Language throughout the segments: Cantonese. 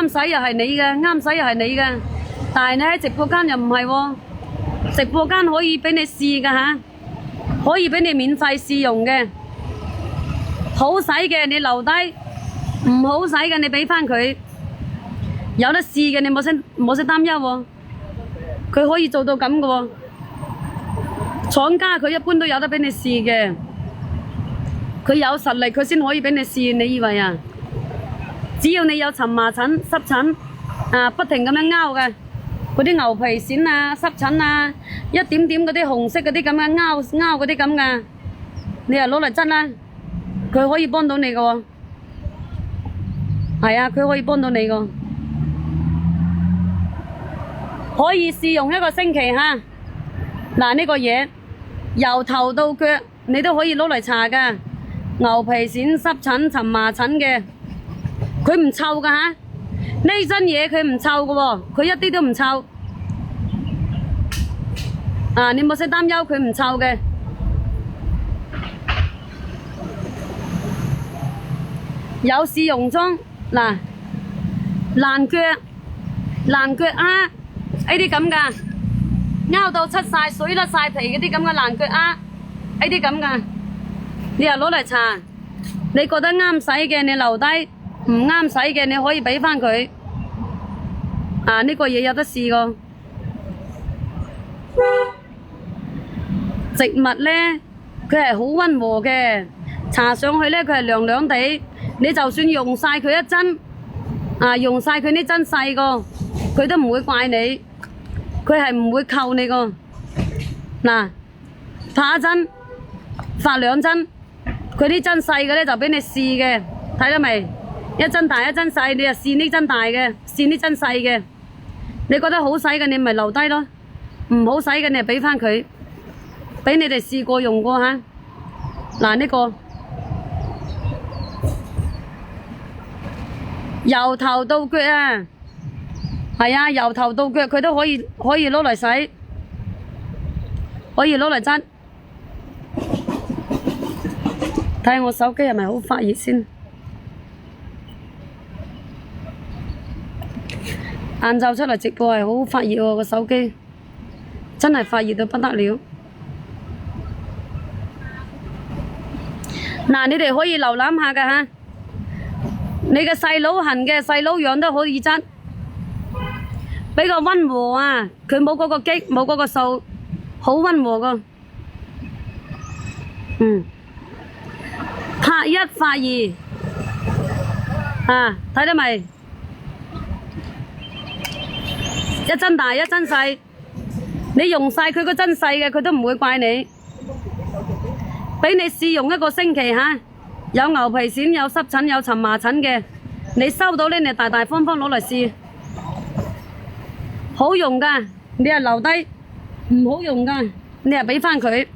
啱使又係你嘅，啱使又係你嘅。但係你喺直播間又唔係喎，直播間可以俾你試㗎吓，可以俾你免費試用嘅。好使嘅你留低，唔好使嘅你俾翻佢。有得試嘅你冇使擔憂喎，佢可以做到咁嘅喎。廠家佢一般都有得俾你試嘅，佢有實力佢先可以俾你試。你以為啊？只要你有蕁麻疹、濕疹不停咁樣拗嘅，嗰啲牛皮癬啊、濕疹啊，一點點嗰啲紅色嗰啲咁嘅拗嗰啲咁嘅，你又攞嚟質啦，佢可以幫到你嘅喎。係啊，佢可以幫到你嘅，可以試用1個星期吓。嗱，呢個嘢由頭到腳你都可以攞嚟搽㗎，牛皮癬、濕疹、蕁麻疹嘅，佢唔臭㗎吓。呢真嘢佢唔臭㗎喎，佢一啲都唔臭。你冇使擔憂，佢唔臭嘅。有試用裝，嗱，爛腳呢啲咁㗎，拗到出晒水甩晒皮嗰啲咁嘅爛腳呢啲咁㗎，你又攞嚟搽，你覺得啱使嘅你留低，唔啱使嘅你可以俾翻佢。呢個嘢有得試個。植物呢，佢係好溫和嘅，搽上去呢，佢係涼涼地。你就算用晒佢一針，用晒佢啲針細個，佢都唔會怪你，佢係唔會扣你個。嗱，拍一針，發2針，佢啲針細嘅呢就俾你試嘅，睇到未？一針大一針細，你就試呢針大嘅，試呢針細嘅。你覺得好使嘅，你咪留低咯；唔好使嘅，你就俾翻佢，俾你哋試過用過吓。嗱，呢個由頭到腳啊，係啊，由頭到腳佢都可以攞嚟洗，可以攞嚟質。睇下我手機係咪好發熱先。晏晝出嚟直播係好發熱喎，個手機真係發熱到不得了。嗱，你哋可以瀏覽下㗎吓，你嘅細佬痕嘅細佬樣都可以質，比較溫和啊，佢冇嗰個激，冇嗰個數，好溫和個。拍1發2，睇到未？一針大一針細，你用晒佢個針細嘅，佢都唔會怪你。俾你試用1個星期吓，有牛皮癬、有濕疹、有蕁麻疹嘅，你收到呢，你大大方方攞嚟試，好用噶，你係留低；唔好用噶，你係俾翻佢，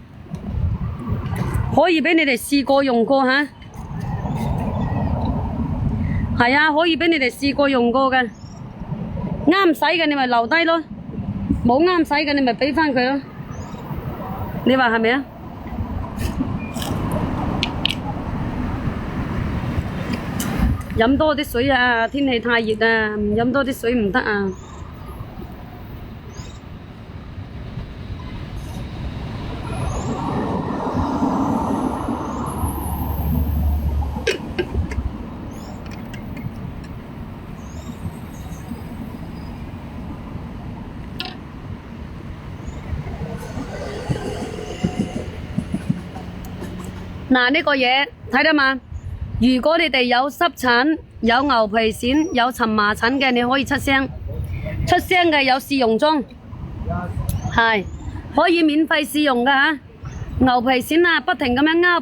可以俾你哋試過用過吓。係啊，可以俾你哋試過用過嘅。啱使嘅你咪留低咯，冇啱使嘅你咪俾翻佢咯。你話係咪啊？飲多啲水啊！天氣太熱啊，唔飲多啲水唔得啊！嗱，呢個嘢睇得嘛？如果你哋有濕疹、有牛皮癬、有蕁麻疹嘅，你可以出聲嘅有試用裝，係可以免費試用㗎吓。牛皮癬啊，不停咁樣拗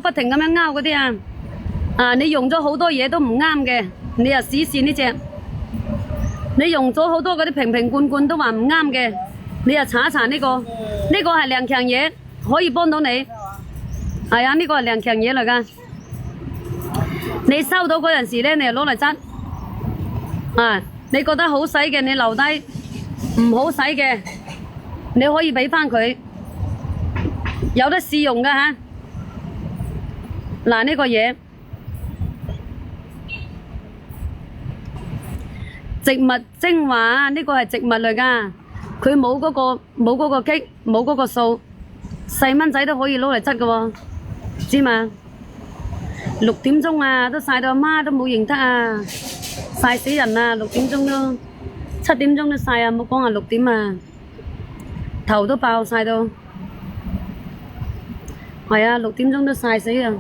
嗰啲你用咗好多嘢都唔啱嘅，你又試呢隻。你用咗好多嗰啲瓶罐都話唔啱嘅，你又搽一搽呢個，呢個係良強嘢，可以幫到你。係啊，呢個係良強嘢嚟㗎。你收到嗰陣時咧，你就攞嚟質。你覺得好使嘅，你留低；唔好使嘅，你可以俾翻佢。有得試用㗎吓。嗱，呢個嘢植物精華呢個係植物嚟㗎，佢冇嗰個激，冇嗰個素，細蚊仔都可以攞嚟質㗎喎，知嘛？6點鐘啊，都曬到阿媽都冇認得啊，曬死人啊！6點鐘都7點鐘都曬啊，冇講話6點啊，頭都爆曬到，係啊，6點鐘都曬死啊！